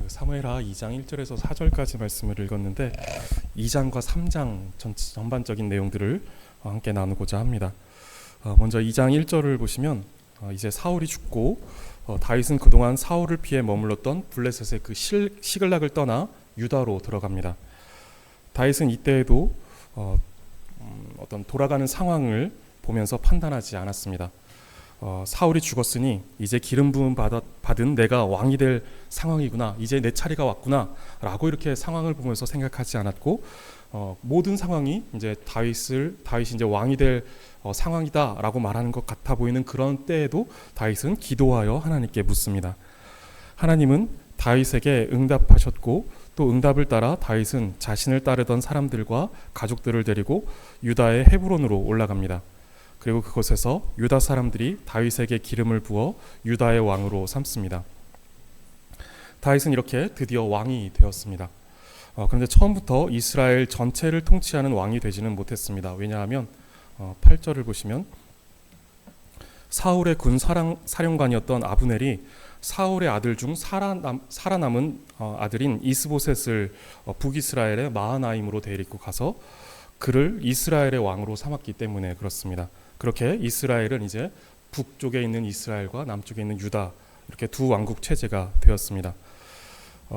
사무엘하 2장 1절에서 4절까지 말씀을 읽었는데 2장과 3장 전반적인 내용들을 함께 나누고자 합니다. 먼저 2장 1절을 보시면 이제 사울이 죽고 다윗은 그동안 사울을 피해 머물렀던 블레셋의 그 시글락을 떠나 유다로 들어갑니다. 다윗은 이때에도 어떤 돌아가는 상황을 보면서 판단하지 않았습니다. 사울이 죽었으니 이제 기름 부음 받은 내가 왕이 될 상황이구나, 이제 내 차례가 왔구나 라고 이렇게 상황을 보면서 생각하지 않았고, 모든 상황이 이제 다윗이 이제 왕이 될 상황이다 라고 말하는 것 같아 보이는 그런 때에도 다윗은 기도하여 하나님께 묻습니다. 하나님은 다윗에게 응답하셨고, 또 응답을 따라 다윗은 자신을 따르던 사람들과 가족들을 데리고 유다의 헤브론으로 올라갑니다. 그리고 그곳에서 유다 사람들이 다윗에게 기름을 부어 유다의 왕으로 삼습니다. 다윗은 이렇게 드디어 왕이 되었습니다. 그런데 처음부터 이스라엘 전체를 통치하는 왕이 되지는 못했습니다. 왜냐하면 8절을 보시면 사울의 군 사령관이었던 아브넬이 사울의 아들 중 살아남은 아들인 이스보셋을 북이스라엘의 마하나임으로 데리고 가서 그를 이스라엘의 왕으로 삼았기 때문에 그렇습니다. 그렇게 이스라엘은 이제 북쪽에 있는 이스라엘과 남쪽에 있는 유다, 이렇게 두 왕국 체제가 되었습니다.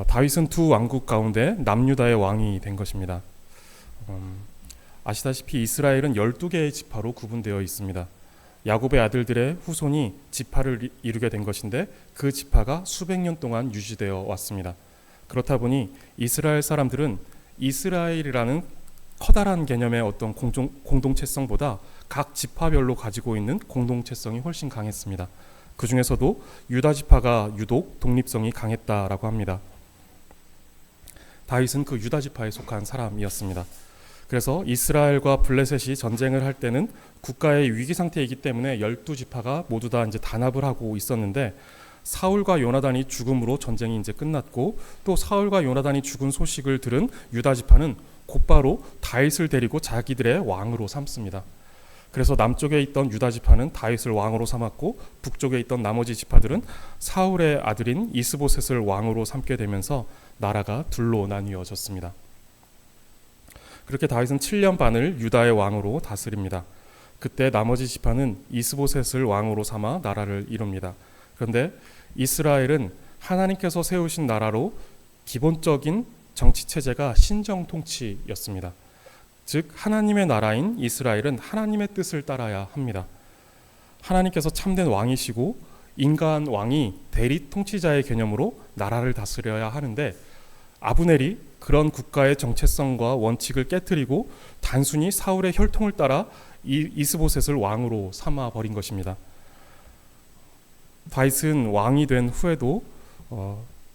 다윗은 두 왕국 가운데 남유다의 왕이 된 것입니다. 아시다시피 이스라엘은 12개의 지파로 구분되어 있습니다. 야곱의 아들들의 후손이 지파를 이루게 된 것인데 그 지파가 수백 년 동안 유지되어 왔습니다. 그렇다 보니 이스라엘 사람들은 이스라엘이라는 커다란 개념의 어떤 공동체성보다 각 지파별로 가지고 있는 공동체성이 훨씬 강했습니다. 그 중에서도 유다 지파가 유독 독립성이 강했다라고 합니다. 다윗은 그 유다 지파에 속한 사람이었습니다. 그래서 이스라엘과 블레셋이 전쟁을 할 때는 국가의 위기 상태이기 때문에 12지파가 모두 다 이제 단합을 하고 있었는데, 사울과 요나단이 죽음으로 전쟁이 이제 끝났고, 또 사울과 요나단이 죽은 소식을 들은 유다 지파는 곧바로 다윗을 데리고 자기들의 왕으로 삼습니다. 그래서 남쪽에 있던 유다 지파는 다윗을 왕으로 삼았고, 북쪽에 있던 나머지 지파들은 사울의 아들인 이스보셋을 왕으로 삼게 되면서 나라가 둘로 나뉘어졌습니다. 그렇게 다윗은 7년 반을 유다의 왕으로 다스립니다. 그때 나머지 지파는 이스보셋을 왕으로 삼아 나라를 이룹니다. 그런데 이스라엘은 하나님께서 세우신 나라로 기본적인 정치 체제가 신정 통치였습니다. 즉 하나님의 나라인 이스라엘은 하나님의 뜻을 따라야 합니다. 하나님께서 참된 왕이시고 인간 왕이 대리 통치자의 개념으로 나라를 다스려야 하는데, 아브넬이 그런 국가의 정체성과 원칙을 깨뜨리고 단순히 사울의 혈통을 따라 이스보셋을 왕으로 삼아 버린 것입니다. 다윗은 왕이 된 후에도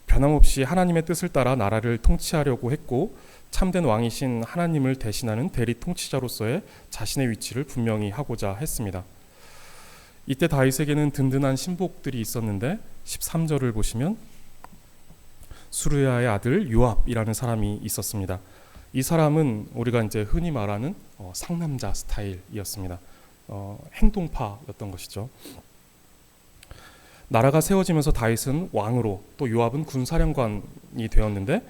변함없이 하나님의 뜻을 따라 나라를 통치하려고 했고, 참된 왕이신 하나님을 대신하는 대리 통치자로서의 자신의 위치를 분명히 하고자 했습니다. 이때 다윗에게는 든든한 신복들이 있었는데 13절을 보시면 수르야의 아들 요압이라는 사람이 있었습니다. 이 사람은 우리가 이제 흔히 말하는 상남자 스타일이었습니다. 행동파였던 것이죠. 나라가 세워지면서 다윗은 왕으로, 또 요압은 군사령관이 되었는데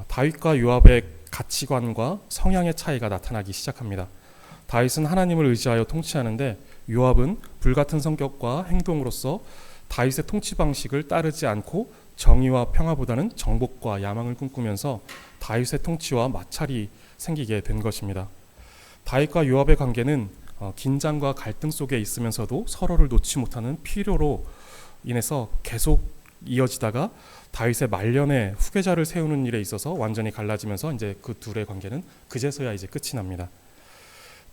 다윗과 요압의 가치관과 성향의 차이가 나타나기 시작합니다. 다윗은 하나님을 의지하여 통치하는데 요압은 불같은 성격과 행동으로서 다윗의 통치 방식을 따르지 않고 정의와 평화보다는 정복과 야망을 꿈꾸면서 다윗의 통치와 마찰이 생기게 된 것입니다. 다윗과 요압의 관계는 긴장과 갈등 속에 있으면서도 서로를 놓지 못하는 필요로 인해서 계속 이어지다가 다윗의 말년에 후계자를 세우는 일에 있어서 완전히 갈라지면서 이제 그 둘의 관계는 그제서야 이제 끝이 납니다.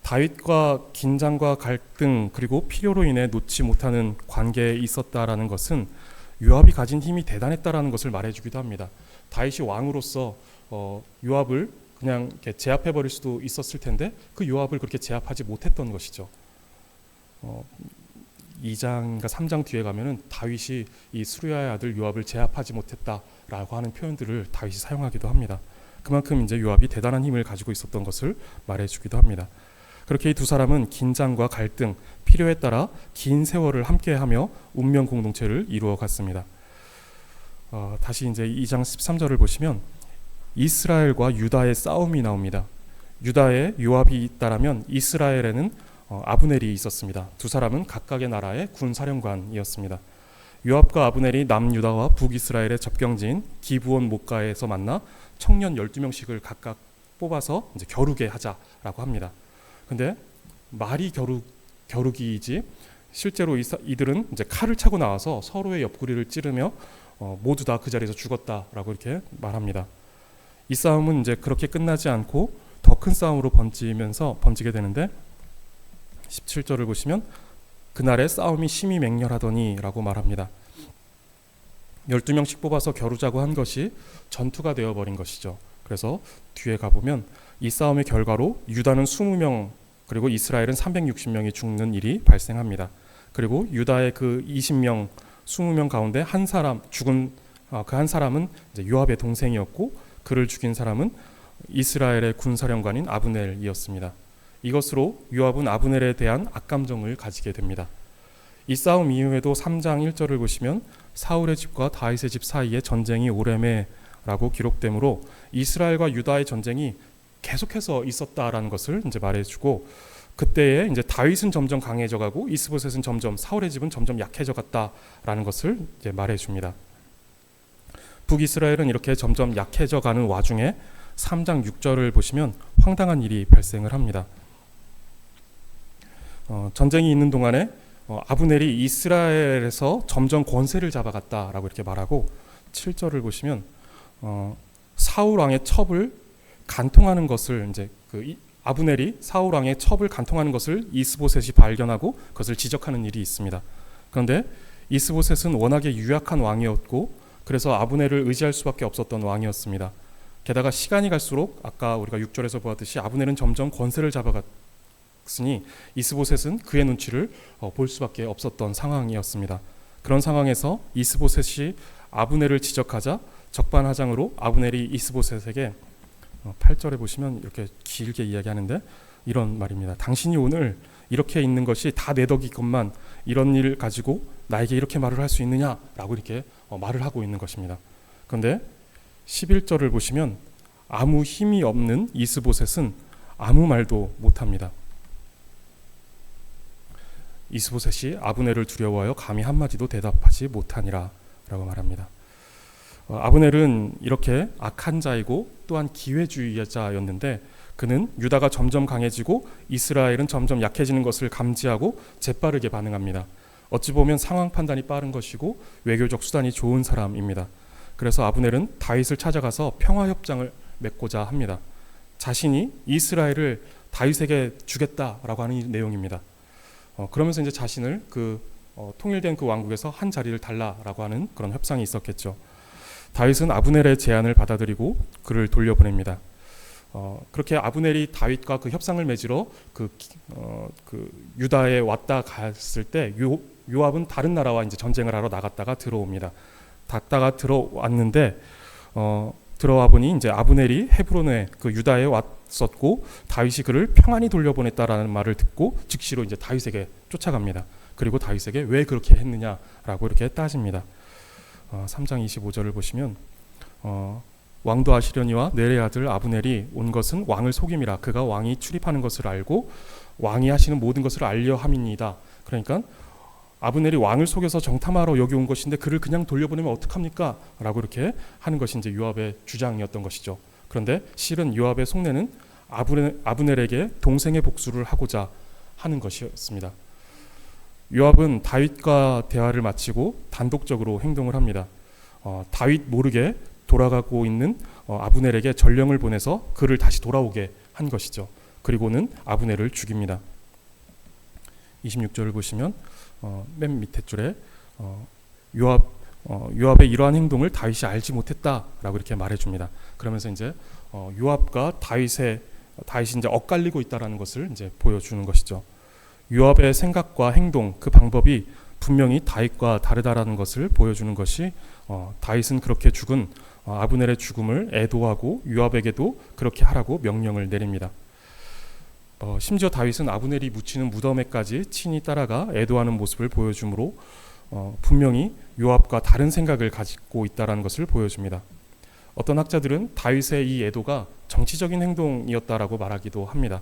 다윗과 긴장과 갈등 그리고 필요로 인해 놓지 못하는 관계에 있었다라는 것은 요압이 가진 힘이 대단했다라는 것을 말해주기도 합니다. 다윗이 왕으로서 요압을 그냥 이렇게 제압해버릴 수도 있었을 텐데 그 요압을 그렇게 제압하지 못했던 것이죠. 2장과 3장 뒤에 가면은 다윗이 이 수르야의 아들 요압을 제압하지 못했다라고 하는 표현들을 다윗이 사용하기도 합니다. 그만큼 이제 요압이 대단한 힘을 가지고 있었던 것을 말해주기도 합니다. 그렇게 이 두 사람은 긴장과 갈등, 필요에 따라 긴 세월을 함께하며 운명 공동체를 이루어 갔습니다. 다시 이제 2장 13절을 보시면 이스라엘과 유다의 싸움이 나옵니다. 유다에 요압이 있다라면 이스라엘에는 아브넬이 있었습니다. 두 사람은 각각의 나라의 군사령관이었습니다. 요압과 아브넬이 남유다와 북이스라엘의 접경지인 기브온 목가에서 만나 청년 12명씩을 각각 뽑아서 이제 겨루게 하자라고 합니다. 근데 말이 겨루기이지 실제로 이들은 이제 칼을 차고 나와서 서로의 옆구리를 찌르며 모두 다 그 자리에서 죽었다라고 이렇게 말합니다. 이 싸움은 이제 그렇게 끝나지 않고 더 큰 싸움으로 번지게 되는데 17절을 보시면 그날의 싸움이 심히 맹렬하더니라고 말합니다. 12명씩 뽑아서 겨루자고 한 것이 전투가 되어버린 것이죠. 그래서 뒤에 가보면 이 싸움의 결과로 유다는 20명 그리고 이스라엘은 360명이 죽는 일이 발생합니다. 그리고 유다의 그 20명, 20명 가운데 한 사람 죽은 그 한 사람은 이제 요압의 동생이었고 그를 죽인 사람은 이스라엘의 군사령관인 아브넬이었습니다. 이것으로 요압은 아브넬에 대한 악감정을 가지게 됩니다. 이 싸움 이후에도 3장 1절을 보시면 사울의 집과 다윗의 집 사이에 전쟁이 오래매라고 기록되므로 이스라엘과 유다의 전쟁이 계속해서 있었다라는 것을 이제 말해주고 그때에 이제 다윗은 점점 강해져가고 이스보셋은 점점 사울의 집은 점점 약해져갔다라는 것을 이제 말해줍니다. 북이스라엘은 이렇게 점점 약해져가는 와중에 3장 6절을 보시면 황당한 일이 발생을 합니다. 전쟁이 있는 동안에 아브넬이 이스라엘에서 점점 권세를 잡아갔다라고 이렇게 말하고 7절을 보시면 사울 왕의 첩을 간통하는 것을 이제 아브넬이 사울 왕의 첩을 간통하는 것을 이스보셋이 발견하고 그것을 지적하는 일이 있습니다. 그런데 이스보셋은 워낙에 유약한 왕이었고 그래서 아브넬을 의지할 수밖에 없었던 왕이었습니다. 게다가 시간이 갈수록 아까 우리가 6절에서 보았듯이 아브넬은 점점 권세를 잡아갔으니 이스보셋은 그의 눈치를 볼 수밖에 없었던 상황이었습니다. 그런 상황에서 이스보셋이 아브넬을 지적하자 적반하장으로 아브넬이 이스보셋에게 8절에 보시면 이렇게 길게 이야기하는데 이런 말입니다. 당신이 오늘 이렇게 있는 것이 다 내 덕이건만 이런 일 가지고 나에게 이렇게 말을 할 수 있느냐라고 이렇게 말을 하고 있는 것입니다. 그런데 11절을 보시면 아무 힘이 없는 이스보셋은 아무 말도 못합니다. 이스보셋이 아브넬을 두려워하여 감히 한마디도 대답하지 못하니라 라고 말합니다. 아브넬은 이렇게 악한 자이고 또한 기회주의자였는데 그는 유다가 점점 강해지고 이스라엘은 점점 약해지는 것을 감지하고 재빠르게 반응합니다. 어찌 보면 상황 판단이 빠른 것이고 외교적 수단이 좋은 사람입니다. 그래서 아브넬은 다윗을 찾아가서 평화협정을 맺고자 합니다. 자신이 이스라엘을 다윗에게 주겠다라고 하는 내용입니다. 그러면서 이제 자신을 통일된 그 왕국에서 한 자리를 달라라고 하는 그런 협상이 있었겠죠. 다윗은 아브넬의 제안을 받아들이고 그를 돌려보냅니다. 그렇게 아브넬이 다윗과 그 협상을 맺으러 유다에 왔다 갔을 때 요압은 다른 나라와 이제 전쟁을 하러 나갔다가 들어옵니다. 들어왔는데 들어와 보니 이제 아브넬이 헤브론에 그 유다에 왔었고 다윗이 그를 평안히 돌려보냈다라는 말을 듣고 즉시로 이제 다윗에게 쫓아갑니다. 그리고 다윗에게 왜 그렇게 했느냐라고 이렇게 따집니다. 3장 25절을 보시면 왕도 아시려니와 넬의 아들 아브넬이 온 것은 왕을 속임이라 그가 왕이 출입하는 것을 알고 왕이 하시는 모든 것을 알려 함이니이다. 그러니까 아브넬이 왕을 속여서 정탐하러 여기 온 것인데 그를 그냥 돌려보내면 어떡합니까? 라고 이렇게 하는 것이 이제 요압의 주장이었던 것이죠. 그런데 실은 요압의 속내는 아브넬에게 동생의 복수를 하고자 하는 것이었습니다. 요압은 다윗과 대화를 마치고 단독적으로 행동을 합니다. 다윗 모르게 돌아가고 있는 아브넬에게 전령을 보내서 그를 다시 돌아오게 한 것이죠. 그리고는 아브넬을 죽입니다. 26절을 보시면 맨 밑에 줄에 요압의 이러한 행동을 다윗이 알지 못했다라고 이렇게 말해줍니다. 그러면서 이제 요압과 다윗이 이제 엇갈리고 있다라는 것을 이제 보여주는 것이죠. 요압의 생각과 행동, 그 방법이 분명히 다윗과 다르다라는 것을 보여주는 것이 다윗은 그렇게 죽은 아브넬의 죽음을 애도하고 요압에게도 그렇게 하라고 명령을 내립니다. 심지어 다윗은 아브넬이 묻히는 무덤에까지 친히 따라가 애도하는 모습을 보여주므로 분명히 요압과 다른 생각을 가지고 있다는 것을 보여줍니다. 어떤 학자들은 다윗의 이 애도가 정치적인 행동이었다라고 말하기도 합니다.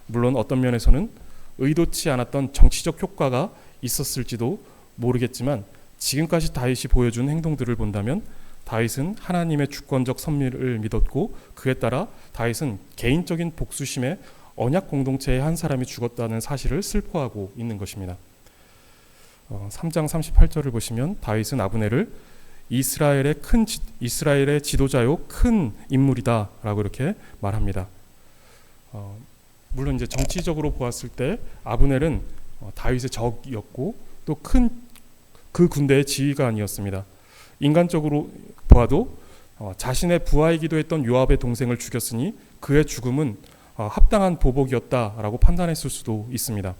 물론 어떤 면에서는 의도치 않았던 정치적 효과가 있었을지도 모르겠지만 지금까지 다윗이 보여준 행동들을 본다면 다윗은 하나님의 주권적 섭리를 믿었고 그에 따라 다윗은 개인적인 복수심에 언약 공동체의 한 사람이 죽었다는 사실을 슬퍼하고 있는 것입니다. 3장 38절을 보시면 다윗은 아브넬을 이스라엘의 지도자요 큰 인물이다라고 이렇게 말합니다. 물론 이제 정치적으로 보았을 때 아브넬은 다윗의 적이었고 또 큰 그 군대의 지휘관이었습니다. 인간적으로 보아도 자신의 부하이기도 했던 요압의 동생을 죽였으니 그의 죽음은 합당한 보복이었다라고 판단했을 수도 있습니다.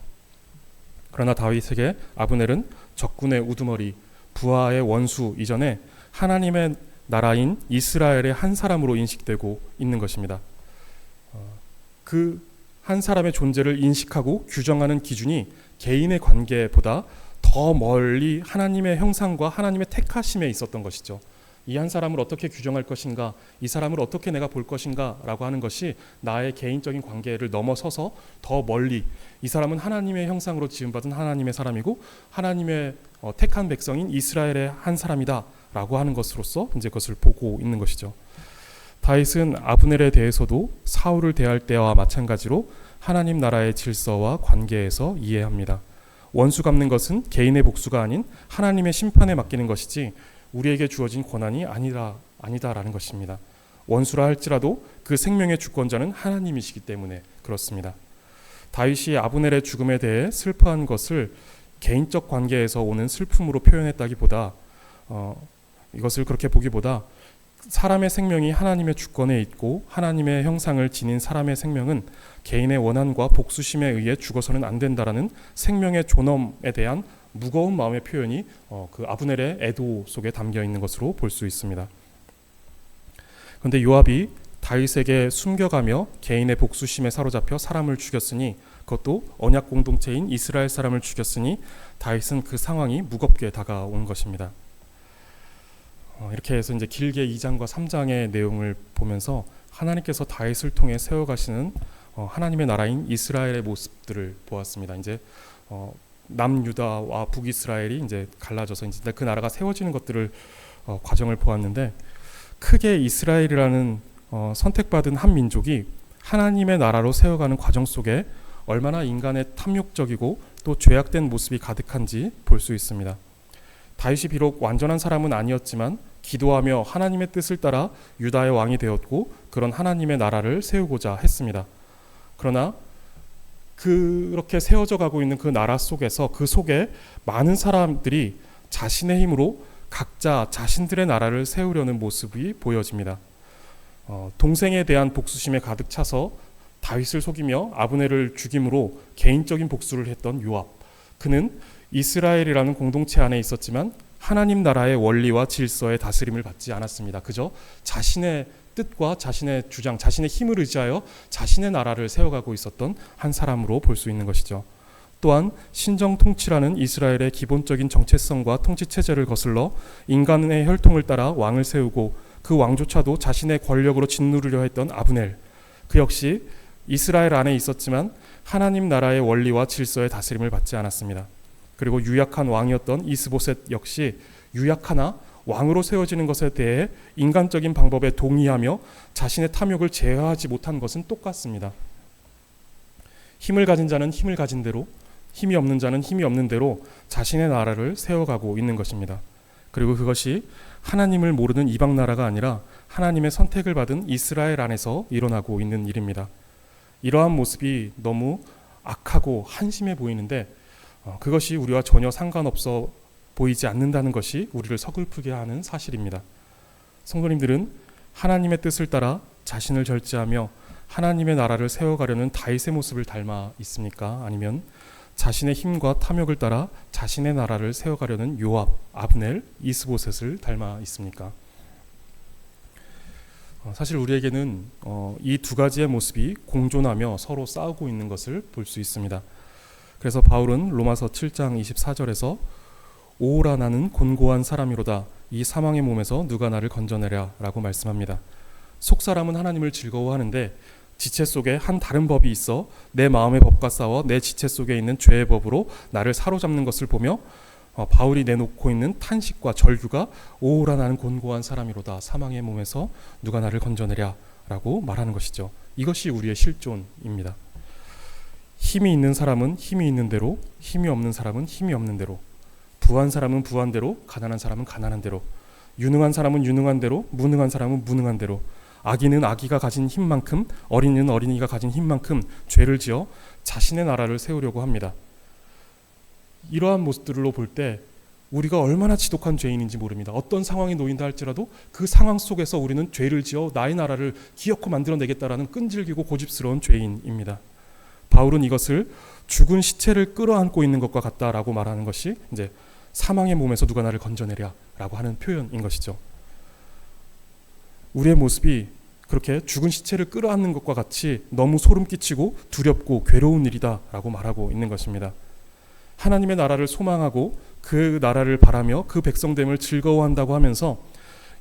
그러나 다윗에게 아브넬은 적군의 우두머리, 부하의 원수 이전에 하나님의 나라인 이스라엘의 한 사람으로 인식되고 있는 것입니다. 그 한 사람의 존재를 인식하고 규정하는 기준이 개인의 관계보다 더 멀리 하나님의 형상과 하나님의 택하심에 있었던 것이죠. 이 한 사람을 어떻게 규정할 것인가, 이 사람을 어떻게 내가 볼 것인가 라고 하는 것이 나의 개인적인 관계를 넘어서서 더 멀리 이 사람은 하나님의 형상으로 지음받은 하나님의 사람이고 하나님의 택한 백성인 이스라엘의 한 사람이다 라고 하는 것으로서 이제 그것을 보고 있는 것이죠. 다윗은 아브넬에 대해서도 사울을 대할 때와 마찬가지로 하나님 나라의 질서와 관계에서 이해합니다. 원수 갚는 것은 개인의 복수가 아닌 하나님의 심판에 맡기는 것이지 우리에게 주어진 권한이 아니다라는 것입니다. 원수라 할지라도 그 생명의 주권자는 하나님이시기 때문에 그렇습니다. 다윗이 아브넬의 죽음에 대해 슬퍼한 것을 개인적 관계에서 오는 슬픔으로 표현했다기보다 이것을 그렇게 보기보다 사람의 생명이 하나님의 주권에 있고 하나님의 형상을 지닌 사람의 생명은 개인의 원한과 복수심에 의해 죽어서는 안 된다라는 생명의 존엄에 대한 무거운 마음의 표현이 그 아브넬의 애도 속에 담겨 있는 것으로 볼 수 있습니다. 그런데 요압이 다윗에게 숨겨가며 개인의 복수심에 사로잡혀 사람을 죽였으니 그것도 언약 공동체인 이스라엘 사람을 죽였으니 다윗은 그 상황이 무겁게 다가온 것입니다. 이렇게 해서 이제 길게 2장과 3장의 내용을 보면서 하나님께서 다윗을 통해 세워가시는 하나님의 나라인 이스라엘의 모습들을 보았습니다. 이제 남유다와 북이스라엘이 이제 갈라져서 이제 그 나라가 세워지는 것들을 과정을 보았는데 크게 이스라엘이라는 선택받은 한 민족이 하나님의 나라로 세워가는 과정 속에 얼마나 인간의 탐욕적이고 또 죄악된 모습이 가득한지 볼 수 있습니다. 다윗이 비록 완전한 사람은 아니었지만 기도하며 하나님의 뜻을 따라 유다의 왕이 되었고 그런 하나님의 나라를 세우고자 했습니다. 그러나 그렇게 세워져 가고 있는 그 나라 속에서 그 속에 많은 사람들이 자신의 힘으로 각자 자신들의 나라를 세우려는 모습이 보여집니다. 동생에 대한 복수심에 가득 차서 다윗을 속이며 아브넬을 죽임으로 개인적인 복수를 했던 요압. 그는 이스라엘이라는 공동체 안에 있었지만 하나님 나라의 원리와 질서의 다스림을 받지 않았습니다. 그저 자신의 뜻과 자신의 주장, 자신의 힘을 의지하여 자신의 나라를 세워가고 있었던 한 사람으로 볼 수 있는 것이죠. 또한 신정 통치라는 이스라엘의 기본적인 정체성과 통치 체제를 거슬러 인간의 혈통을 따라 왕을 세우고 그 왕조차도 자신의 권력으로 짓누르려 했던 아브넬. 그 역시 이스라엘 안에 있었지만 하나님 나라의 원리와 질서의 다스림을 받지 않았습니다. 그리고 유약한 왕이었던 이스보셋 역시 유약하나 왕으로 세워지는 것에 대해 인간적인 방법에 동의하며 자신의 탐욕을 제어하지 못한 것은 똑같습니다. 힘을 가진 자는 힘을 가진 대로, 힘이 없는 자는 힘이 없는 대로 자신의 나라를 세워가고 있는 것입니다. 그리고 그것이 하나님을 모르는 이방 나라가 아니라 하나님의 선택을 받은 이스라엘 안에서 일어나고 있는 일입니다. 이러한 모습이 너무 악하고 한심해 보이는데 그것이 우리와 전혀 상관없어 보이지 않는다는 것이 우리를 서글프게 하는 사실입니다. 성도님들은 하나님의 뜻을 따라 자신을 절제하며 하나님의 나라를 세워가려는 다윗의 모습을 닮아 있습니까? 아니면 자신의 힘과 탐욕을 따라 자신의 나라를 세워가려는 요압, 아브넬, 이스보셋을 닮아 있습니까? 사실 우리에게는 이 두 가지의 모습이 공존하며 서로 싸우고 있는 것을 볼 수 있습니다. 그래서 바울은 로마서 7장 24절에서 오라 나는 곤고한 사람이로다. 이 사망의 몸에서 누가 나를 건져내랴 라고 말씀합니다. 속사람은 하나님을 즐거워하는데 지체 속에 한 다른 법이 있어 내 마음의 법과 싸워 내 지체 속에 있는 죄의 법으로 나를 사로잡는 것을 보며 바울이 내놓고 있는 탄식과 절규가 오라 나는 곤고한 사람이로다. 사망의 몸에서 누가 나를 건져내랴 라고 말하는 것이죠. 이것이 우리의 실존입니다. 힘이 있는 사람은 힘이 있는 대로, 힘이 없는 사람은 힘이 없는 대로, 부한 사람은 부한 대로, 가난한 사람은 가난한 대로, 유능한 사람은 유능한 대로, 무능한 사람은 무능한 대로, 아기는 아기가 가진 힘만큼, 어린이는 어린이가 가진 힘만큼 죄를 지어 자신의 나라를 세우려고 합니다. 이러한 모습들로 볼 때 우리가 얼마나 지독한 죄인인지 모릅니다. 어떤 상황에 놓인다 할지라도 그 상황 속에서 우리는 죄를 지어 나의 나라를 기어코 만들어내겠다라는 끈질기고 고집스러운 죄인입니다. 바울은 이것을 죽은 시체를 끌어안고 있는 것과 같다라고 말하는 것이 이제 사망의 몸에서 누가 나를 건져내랴라고 하는 표현인 것이죠. 우리의 모습이 그렇게 죽은 시체를 끌어안는 것과 같이 너무 소름 끼치고 두렵고 괴로운 일이다라고 말하고 있는 것입니다. 하나님의 나라를 소망하고 그 나라를 바라며 그 백성됨을 즐거워한다고 하면서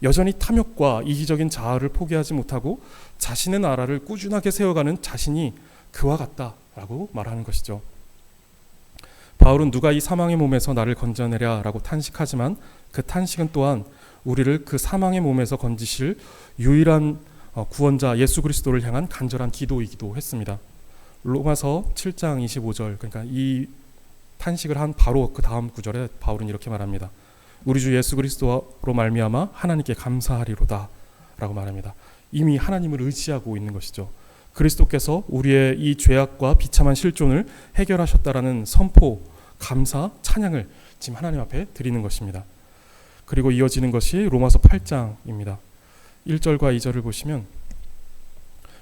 여전히 탐욕과 이기적인 자아를 포기하지 못하고 자신의 나라를 꾸준하게 세워가는 자신이 그와 같다라고 말하는 것이죠. 바울은 누가 이 사망의 몸에서 나를 건져내랴라고 탄식하지만 그 탄식은 또한 우리를 그 사망의 몸에서 건지실 유일한 구원자 예수 그리스도를 향한 간절한 기도이기도 했습니다. 로마서 7장 25절, 그러니까 이 탄식을 한 바로 그 다음 구절에 바울은 이렇게 말합니다. 우리 주 예수 그리스도로 말미암아 하나님께 감사하리로다 라고 말합니다. 이미 하나님을 의지하고 있는 것이죠. 그리스도께서 우리의 이 죄악과 비참한 실존을 해결하셨다라는 선포, 감사, 찬양을 지금 하나님 앞에 드리는 것입니다. 그리고 이어지는 것이 로마서 8장입니다. 1절과 2절을 보시면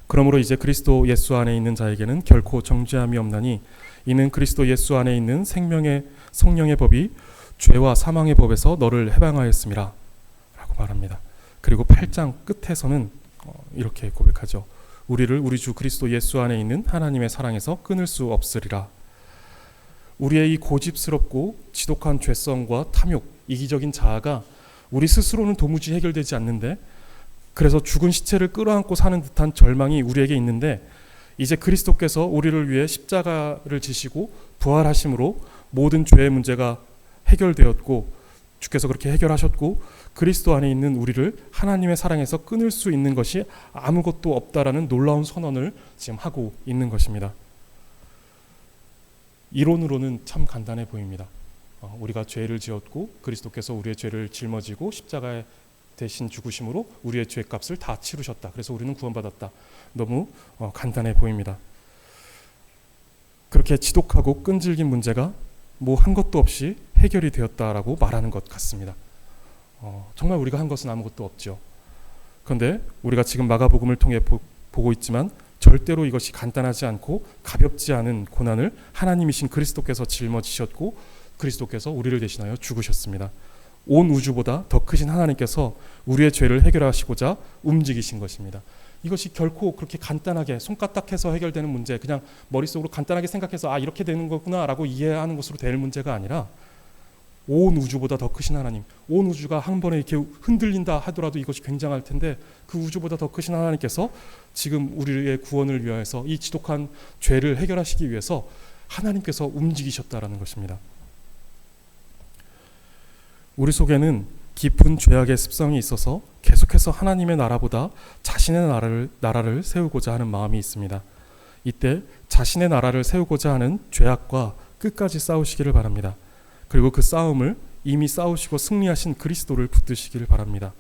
그러므로 이제 그리스도 예수 안에 있는 자에게는 결코 정죄함이 없나니 이는 그리스도 예수 안에 있는 생명의 성령의 법이 죄와 사망의 법에서 너를 해방하였음이라 라고 말합니다. 그리고 8장 끝에서는 이렇게 고백하죠. 우리를 우리 주 그리스도 예수 안에 있는 하나님의 사랑에서 끊을 수 없으리라. 우리의 이 고집스럽고 지독한 죄성과 탐욕, 이기적인 자아가 우리 스스로는 도무지 해결되지 않는데 그래서 죽은 시체를 끌어안고 사는 듯한 절망이 우리에게 있는데 이제 그리스도께서 우리를 위해 십자가를 지시고 부활하심으로 모든 죄의 문제가 해결되었고 주께서 그렇게 해결하셨고 그리스도 안에 있는 우리를 하나님의 사랑에서 끊을 수 있는 것이 아무것도 없다라는 놀라운 선언을 지금 하고 있는 것입니다. 이론으로는 참 간단해 보입니다. 우리가 죄를 지었고 그리스도께서 우리의 죄를 짊어지고 십자가에 대신 죽으심으로 우리의 죄값을 다 치르셨다. 그래서 우리는 구원받았다. 너무 간단해 보입니다. 그렇게 지독하고 끈질긴 문제가 뭐 한 것도 없이 해결이 되었다라고 말하는 것 같습니다. 정말 우리가 한 것은 아무것도 없죠. 그런데 우리가 지금 마가복음을 통해 보고 있지만 절대로 이것이 간단하지 않고 가볍지 않은 고난을 하나님이신 그리스도께서 짊어지셨고 그리스도께서 우리를 대신하여 죽으셨습니다. 온 우주보다 더 크신 하나님께서 우리의 죄를 해결하시고자 움직이신 것입니다. 이것이 결코 그렇게 간단하게 손까딱해서 해결되는 문제, 그냥 머릿속으로 간단하게 생각해서 이렇게 되는 거구나 라고 이해하는 것으로 될 문제가 아니라 온 우주보다 더 크신 하나님, 온 우주가 한 번에 이렇게 흔들린다 하더라도 이것이 굉장할 텐데 그 우주보다 더 크신 하나님께서 지금 우리의 구원을 위해서 이 지독한 죄를 해결하시기 위해서 하나님께서 움직이셨다라는 것입니다. 우리 속에는 깊은 죄악의 습성이 있어서 계속해서 하나님의 나라보다 자신의 나라를 세우고자 하는 마음이 있습니다. 이때 자신의 나라를 세우고자 하는 죄악과 끝까지 싸우시기를 바랍니다. 그리고 그 싸움을 이미 싸우시고 승리하신 그리스도를 붙드시기를 바랍니다.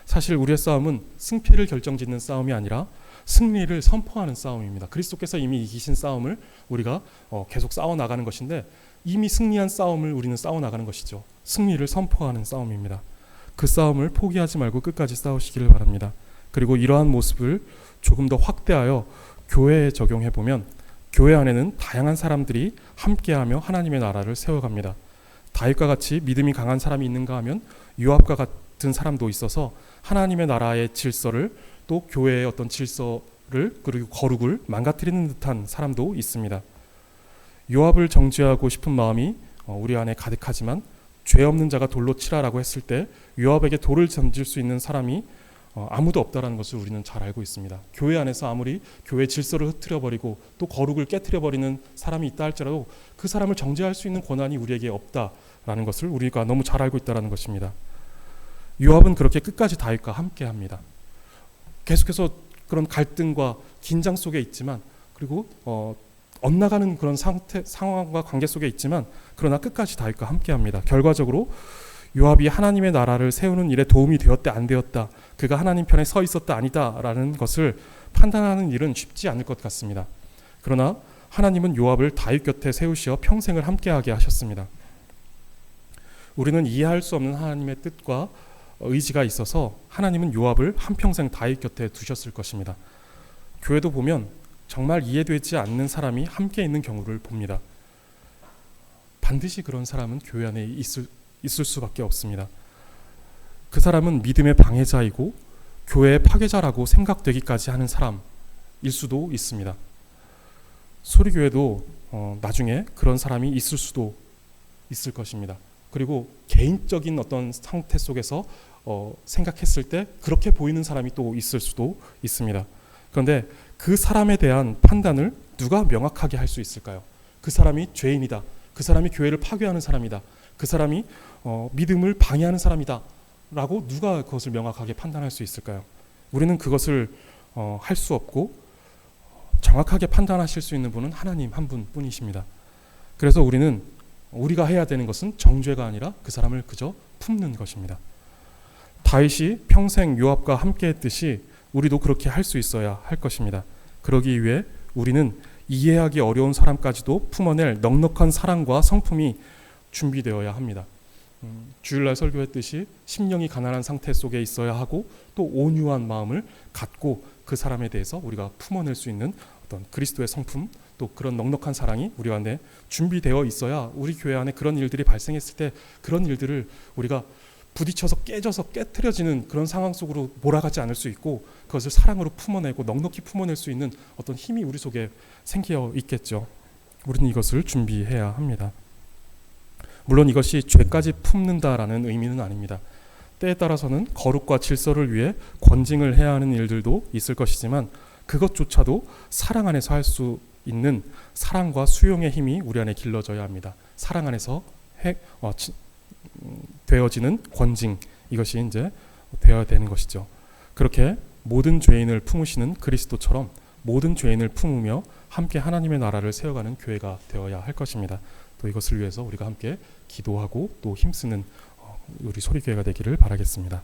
사실 우리의 싸움은 승패를 결정짓는 싸움이 아니라 승리를 선포하는 싸움입니다. 그리스도께서 이미 이기신 싸움을 우리가 계속 싸워나가는 것인데 이미 승리한 싸움을 우리는 싸워나가는 것이죠. 승리를 선포하는 싸움입니다. 그 싸움을 포기하지 말고 끝까지 싸우시기를 바랍니다. 그리고 이러한 모습을 조금 더 확대하여 교회에 적용해보면 교회 안에는 다양한 사람들이 함께하며 하나님의 나라를 세워갑니다. 다윗과 같이 믿음이 강한 사람이 있는가 하면 요압과 같은 사람도 있어서 하나님의 나라의 질서를 또 교회의 어떤 질서를 그리고 거룩을 망가뜨리는 듯한 사람도 있습니다. 요압을 정죄하고 싶은 마음이 우리 안에 가득하지만 죄 없는 자가 돌로 치라라고 했을 때 요압에게 돌을 던질 수 있는 사람이 아무도 없다라는 것을 우리는 잘 알고 있습니다. 교회 안에서 아무리 교회 질서를 흐트려버리고 또 거룩을 깨트려버리는 사람이 있다 할지라도 그 사람을 정죄할 수 있는 권한이 우리에게 없다라는 것을 우리가 너무 잘 알고 있다는 것입니다. 요압은 그렇게 끝까지 다윗과 함께합니다. 계속해서 그런 갈등과 긴장 속에 있지만, 그리고 엇나가는 그런 상황과 관계 속에 있지만, 그러나 끝까지 다윗과 함께합니다. 결과적으로 요압이 하나님의 나라를 세우는 일에 도움이 되었다 안 되었다, 그가 하나님 편에 서 있었다 아니다라는 것을 판단하는 일은 쉽지 않을 것 같습니다. 그러나 하나님은 요압을 다윗 곁에 세우시어 평생을 함께하게 하셨습니다. 우리는 이해할 수 없는 하나님의 뜻과 의지가 있어서 하나님은 요압을 한평생 다윗 곁에 두셨을 것입니다. 교회도 보면 정말 이해되지 않는 사람이 함께 있는 경우를 봅니다. 반드시 그런 사람은 교회 안에 있을 수밖에 없습니다. 그 사람은 믿음의 방해자이고 교회의 파괴자라고 생각되기까지 하는 사람일 수도 있습니다. 소리교회도 나중에 그런 사람이 있을 수도 있을 것입니다. 그리고 개인적인 어떤 상태 속에서 생각했을 때 그렇게 보이는 사람이 또 있을 수도 있습니다. 그런데 그 사람에 대한 판단을 누가 명확하게 할 수 있을까요? 그 사람이 죄인이다, 그 사람이 교회를 파괴하는 사람이다, 그 사람이 믿음을 방해하는 사람이다 라고 누가 그것을 명확하게 판단할 수 있을까요? 우리는 그것을 할 수 없고 정확하게 판단하실 수 있는 분은 하나님 한 분뿐이십니다. 그래서 우리가 해야 되는 것은 정죄가 아니라 그 사람을 그저 품는 것입니다. 다윗이 평생 요압과 함께 했듯이 우리도 그렇게 할 수 있어야 할 것입니다. 그러기 위해 우리는 이해하기 어려운 사람까지도 품어낼 넉넉한 사랑과 성품이 준비되어야 합니다. 주일날 설교했듯이 심령이 가난한 상태 속에 있어야 하고 또 온유한 마음을 갖고 그 사람에 대해서 우리가 품어낼 수 있는 어떤 그리스도의 성품, 또 그런 넉넉한 사랑이 우리 안에 준비되어 있어야 우리 교회 안에 그런 일들이 발생했을 때 그런 일들을 우리가 부딪혀서 깨져서 깨트려지는 그런 상황 속으로 몰아가지 않을 수 있고, 그것을 사랑으로 품어내고 넉넉히 품어낼 수 있는 어떤 힘이 우리 속에 생겨 있겠죠. 우리는 이것을 준비해야 합니다. 물론 이것이 죄까지 품는다라는 의미는 아닙니다. 때에 따라서는 거룩과 질서를 위해 권징을 해야 하는 일들도 있을 것이지만 그것조차도 사랑 안에서 할 수 있는 사랑과 수용의 힘이 우리 안에 길러져야 합니다. 사랑 안에서 되어지는 권징, 이것이 이제 되어야 되는 것이죠. 그렇게 모든 죄인을 품으시는 그리스도처럼 모든 죄인을 품으며 함께 하나님의 나라를 세워가는 교회가 되어야 할 것입니다. 또 이것을 위해서 우리가 함께 기도하고 또 힘쓰는 우리 소리교회가 되기를 바라겠습니다.